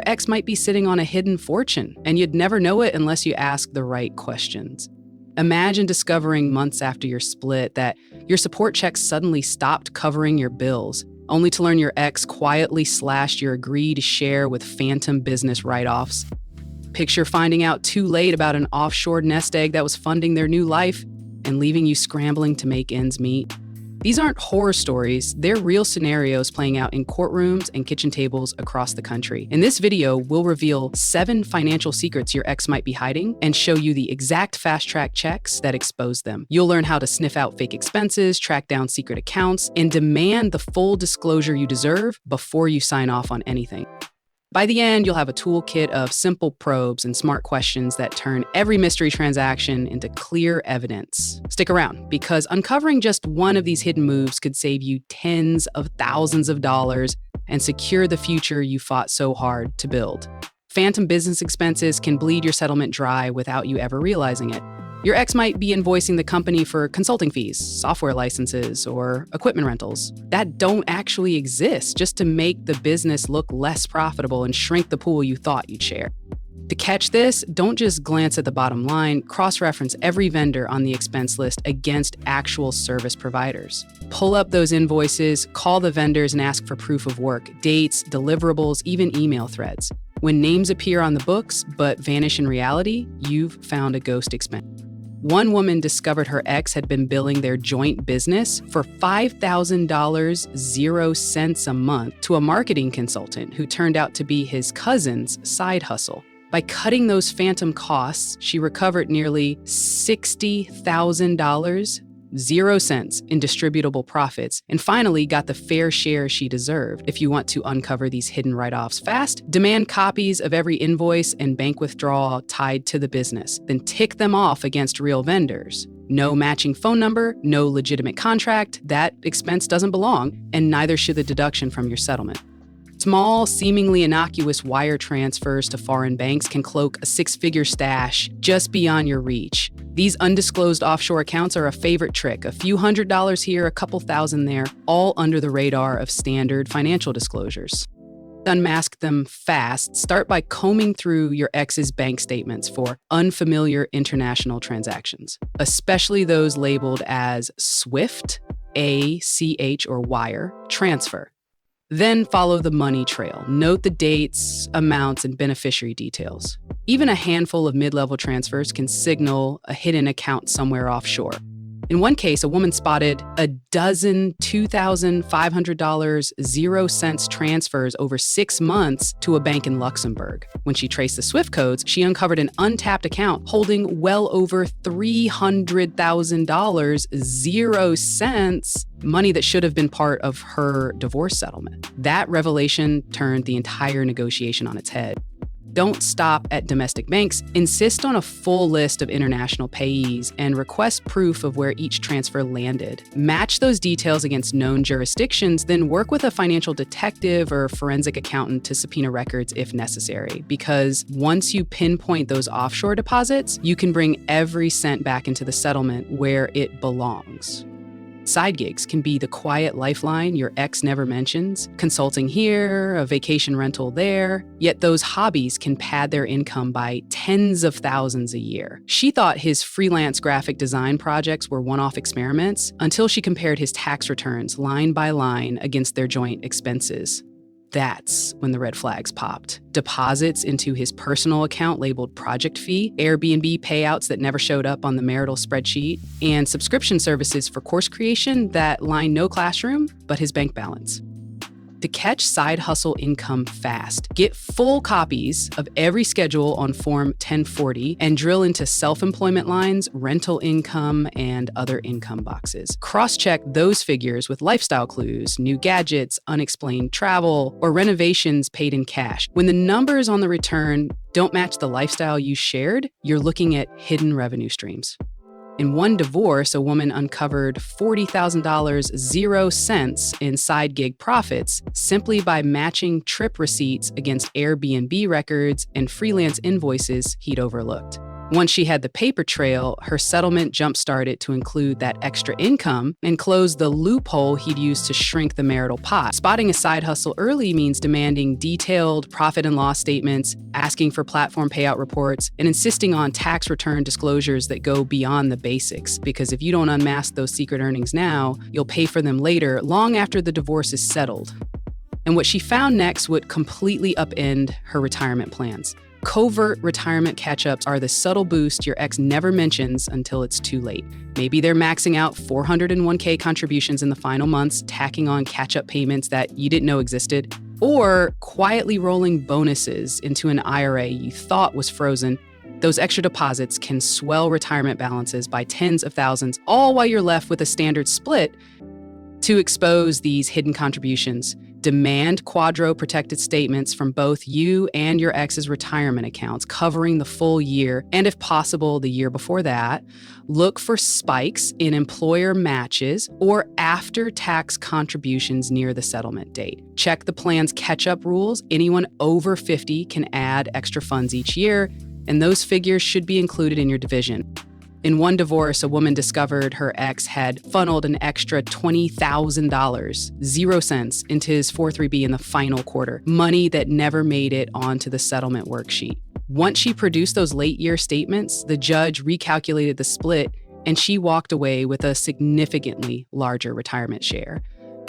ex might be sitting on a hidden fortune, and you'd never know it unless you ask the right questions. Imagine discovering months after your split that your support checks suddenly stopped covering your bills, only to learn your ex quietly slashed your agreed share with phantom business write-offs. Picture finding out too late about an offshore nest egg that was funding their new life and leaving you scrambling to make ends meet. These aren't horror stories, they're real scenarios playing out in courtrooms and kitchen tables across the country. In this video, we'll reveal 7 financial secrets your ex might be hiding and show you the exact fast-track checks that expose them. You'll learn how to sniff out fake expenses, track down secret accounts, and demand the full disclosure you deserve before you sign off on anything. By the end, you'll have a toolkit of simple probes and smart questions that turn every mystery transaction into clear evidence. Stick around, because uncovering just one of these hidden moves could save you tens of thousands of dollars and secure the future you fought so hard to build. Phantom business expenses can bleed your settlement dry without you ever realizing it. Your ex might be invoicing the company for consulting fees, software licenses, or equipment rentals that don't actually exist, just to make the business look less profitable and shrink the pool you thought you'd share. To catch this, don't just glance at the bottom line, cross-reference every vendor on the expense list against actual service providers. Pull up those invoices, call the vendors and ask for proof of work, dates, deliverables, even email threads. When names appear on the books but vanish in reality, you've found a ghost expense. One woman discovered her ex had been billing their joint business for $5,000, 0 cents a month to a marketing consultant who turned out to be his cousin's side hustle. By cutting those phantom costs, she recovered nearly $60,000, 0 cents in distributable profits, and finally got the fair share she deserved. If you want to uncover these hidden write-offs fast, demand copies of every invoice and bank withdrawal tied to the business, then tick them off against real vendors. No matching phone number, no legitimate contract, that expense doesn't belong, and neither should the deduction from your settlement. Small, seemingly innocuous wire transfers to foreign banks can cloak a 6-figure stash just beyond your reach. These undisclosed offshore accounts are a favorite trick, a few $100s here, a couple thousand there, all under the radar of standard financial disclosures. To unmask them fast, start by combing through your ex's bank statements for unfamiliar international transactions, especially those labeled as SWIFT, ACH or wire, transfer. Then follow the money trail. Note the dates, amounts, and beneficiary details. Even a handful of mid-level transfers can signal a hidden account somewhere offshore. In one case, a woman spotted a dozen $2,500, 0 cents transfers over 6 months to a bank in Luxembourg. When she traced the SWIFT codes, she uncovered an untapped account holding well over $300,000, 0 cents, money that should have been part of her divorce settlement. That revelation turned the entire negotiation on its head. Don't stop at domestic banks. Insist on a full list of international payees and request proof of where each transfer landed. Match those details against known jurisdictions, then work with a financial detective or forensic accountant to subpoena records if necessary. Because once you pinpoint those offshore deposits, you can bring every cent back into the settlement where it belongs. Side gigs can be the quiet lifeline your ex never mentions. Consulting here, a vacation rental there. Yet those hobbies can pad their income by tens of thousands a year. She thought his freelance graphic design projects were one-off experiments until she compared his tax returns line by line against their joint expenses. That's when the red flags popped. Deposits into his personal account labeled project fee, Airbnb payouts that never showed up on the marital spreadsheet, and subscription services for course creation that line no classroom, but his bank balance. To catch side hustle income fast, get full copies of every schedule on Form 1040 and drill into self-employment lines, rental income, and other income boxes. Cross-check those figures with lifestyle clues, new gadgets, unexplained travel, or renovations paid in cash. When the numbers on the return don't match the lifestyle you shared, you're looking at hidden revenue streams. In one divorce, a woman uncovered $40,000, 0 cents in side gig profits simply by matching trip receipts against Airbnb records and freelance invoices he'd overlooked. Once she had the paper trail, her settlement jump-started to include that extra income and closed the loophole he'd used to shrink the marital pot. Spotting a side hustle early means demanding detailed profit and loss statements, asking for platform payout reports, and insisting on tax return disclosures that go beyond the basics. Because if you don't unmask those secret earnings now, you'll pay for them later, long after the divorce is settled. And what she found next would completely upend her retirement plans. Covert retirement catch-ups are the subtle boost your ex never mentions until it's too late. Maybe they're maxing out 401k contributions in the final months, tacking on catch-up payments that you didn't know existed, or quietly rolling bonuses into an IRA you thought was frozen. Those extra deposits can swell retirement balances by tens of thousands, all while you're left with a standard split. To expose these hidden contributions, demand Quadro protected statements from both you and your ex's retirement accounts covering the full year, and if possible, the year before that. Look for spikes in employer matches or after-tax contributions near the settlement date. Check the plan's catch-up rules. Anyone over 50 can add extra funds each year, and those figures should be included in your division. In one divorce, a woman discovered her ex had funneled an extra $20,000, 0 cents, into his 403B in the final quarter, money that never made it onto the settlement worksheet. Once she produced those late-year statements, the judge recalculated the split, and she walked away with a significantly larger retirement share.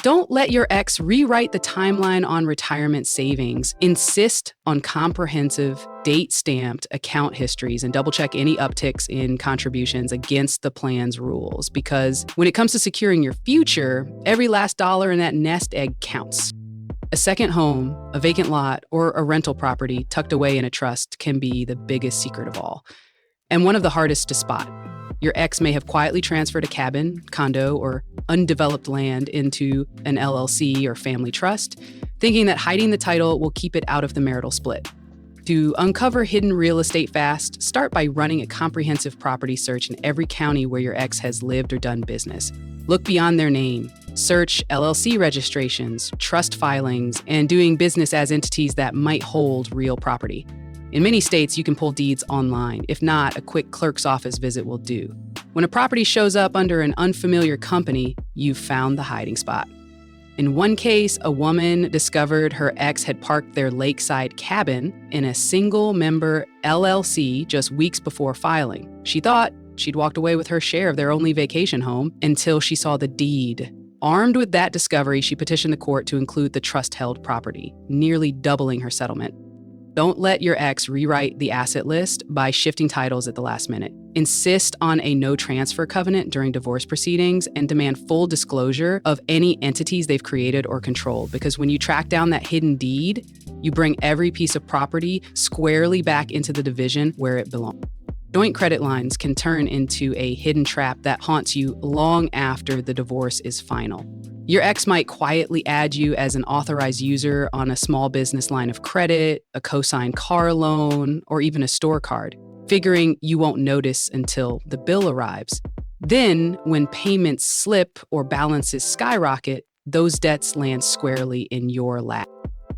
Don't let your ex rewrite the timeline on retirement savings. Insist on comprehensive, date-stamped account histories and double-check any upticks in contributions against the plan's rules. Because when it comes to securing your future, every last dollar in that nest egg counts. A second home, a vacant lot, or a rental property tucked away in a trust can be the biggest secret of all, and one of the hardest to spot. Your ex may have quietly transferred a cabin, condo, or undeveloped land into an LLC or family trust, thinking that hiding the title will keep it out of the marital split. To uncover hidden real estate fast, start by running a comprehensive property search in every county where your ex has lived or done business. Look beyond their name. Search LLC registrations, trust filings, and doing business as entities that might hold real property. In many states, you can pull deeds online. If not, a quick clerk's office visit will do. When a property shows up under an unfamiliar company, you've found the hiding spot. In one case, a woman discovered her ex had parked their lakeside cabin in a single-member LLC just weeks before filing. She thought she'd walked away with her share of their only vacation home until she saw the deed. Armed with that discovery, she petitioned the court to include the trust-held property, nearly doubling her settlement. Don't let your ex rewrite the asset list by shifting titles at the last minute. Insist on a no transfer covenant during divorce proceedings and demand full disclosure of any entities they've created or controlled, because when you track down that hidden deed, you bring every piece of property squarely back into the division where it belongs. Joint credit lines can turn into a hidden trap that haunts you long after the divorce is final. Your ex might quietly add you as an authorized user on a small business line of credit, a co-signed car loan, or even a store card, figuring you won't notice until the bill arrives. Then, when payments slip or balances skyrocket, those debts land squarely in your lap.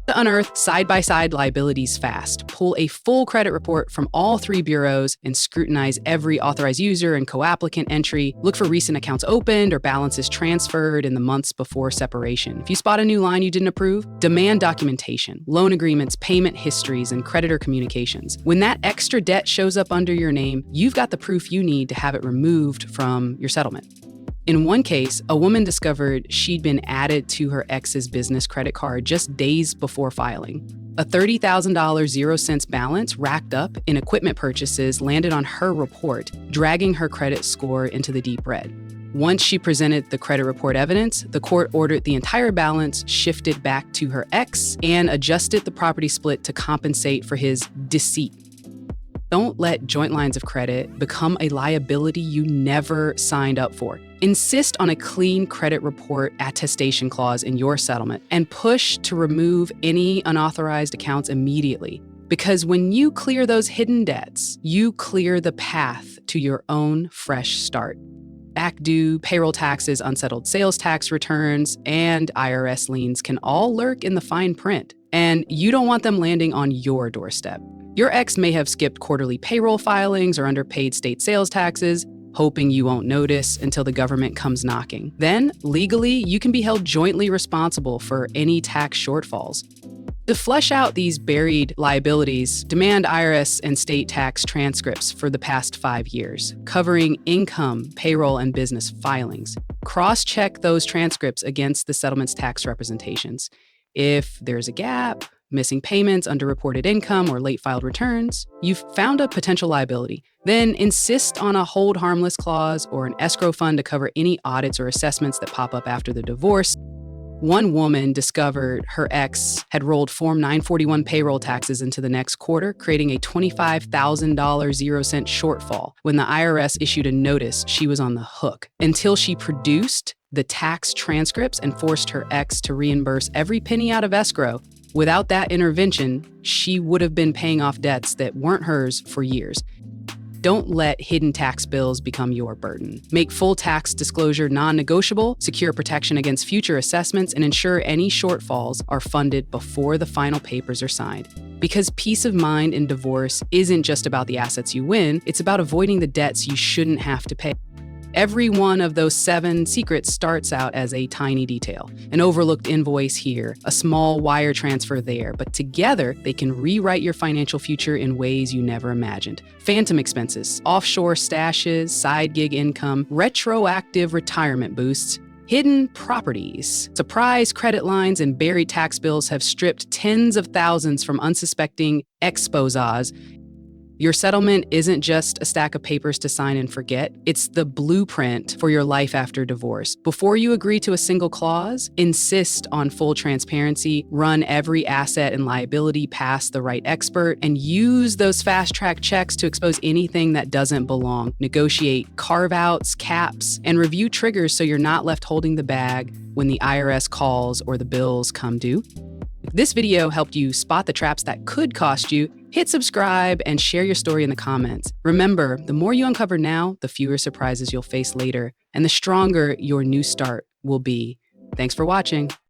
To unearth side-by-side liabilities fast, pull a full credit report from all 3 bureaus and scrutinize every authorized user and co-applicant entry. Look for recent accounts opened or balances transferred in the months before separation. If you spot a new line you didn't approve, demand documentation, loan agreements, payment histories, and creditor communications. When that extra debt shows up under your name, you've got the proof you need to have it removed from your settlement. In one case, a woman discovered she'd been added to her ex's business credit card just days before filing. A $30,000 0 cents balance racked up in equipment purchases landed on her report, dragging her credit score into the deep red. Once she presented the credit report evidence, the court ordered the entire balance shifted back to her ex and adjusted the property split to compensate for his deceit. Don't let joint lines of credit become a liability you never signed up for. Insist on a clean credit report attestation clause in your settlement and push to remove any unauthorized accounts immediately. Because when you clear those hidden debts, you clear the path to your own fresh start. Back due, payroll taxes, unsettled sales tax returns, and IRS liens can all lurk in the fine print, and you don't want them landing on your doorstep. Your ex may have skipped quarterly payroll filings or underpaid state sales taxes, hoping you won't notice until the government comes knocking. Then, legally, you can be held jointly responsible for any tax shortfalls. To flesh out these buried liabilities, demand IRS and state tax transcripts for the past 5 years, covering income, payroll, and business filings. Cross-check those transcripts against the settlement's tax representations. If there's a gap, missing payments, underreported income, or late filed returns, you've found a potential liability. Then insist on a hold harmless clause or an escrow fund to cover any audits or assessments that pop up after the divorce. One woman discovered her ex had rolled Form 941 payroll taxes into the next quarter, creating a $25,000 0-cent shortfall. When the IRS issued a notice, she was on the hook until she produced the tax transcripts and forced her ex to reimburse every penny out of escrow. Without that intervention, she would have been paying off debts that weren't hers for years. Don't let hidden tax bills become your burden. Make full tax disclosure non-negotiable, secure protection against future assessments, and ensure any shortfalls are funded before the final papers are signed. Because peace of mind in divorce isn't just about the assets you win, it's about avoiding the debts you shouldn't have to pay. Every one of those 7 secrets starts out as a tiny detail, an overlooked invoice here, a small wire transfer there, but together they can rewrite your financial future in ways you never imagined. Phantom expenses, offshore stashes, side gig income, retroactive retirement boosts, hidden properties, surprise credit lines, and buried tax bills have stripped tens of thousands from unsuspecting exposés. Your settlement isn't just a stack of papers to sign and forget. It's the blueprint for your life after divorce. Before you agree to a single clause, insist on full transparency, run every asset and liability past the right expert, and use those fast-track checks to expose anything that doesn't belong. Negotiate carve-outs, caps, and review triggers so you're not left holding the bag when the IRS calls or the bills come due. If this video helped you spot the traps that could cost you, hit subscribe and share your story in the comments. Remember, the more you uncover now, the fewer surprises you'll face later, and the stronger your new start will be. Thanks for watching.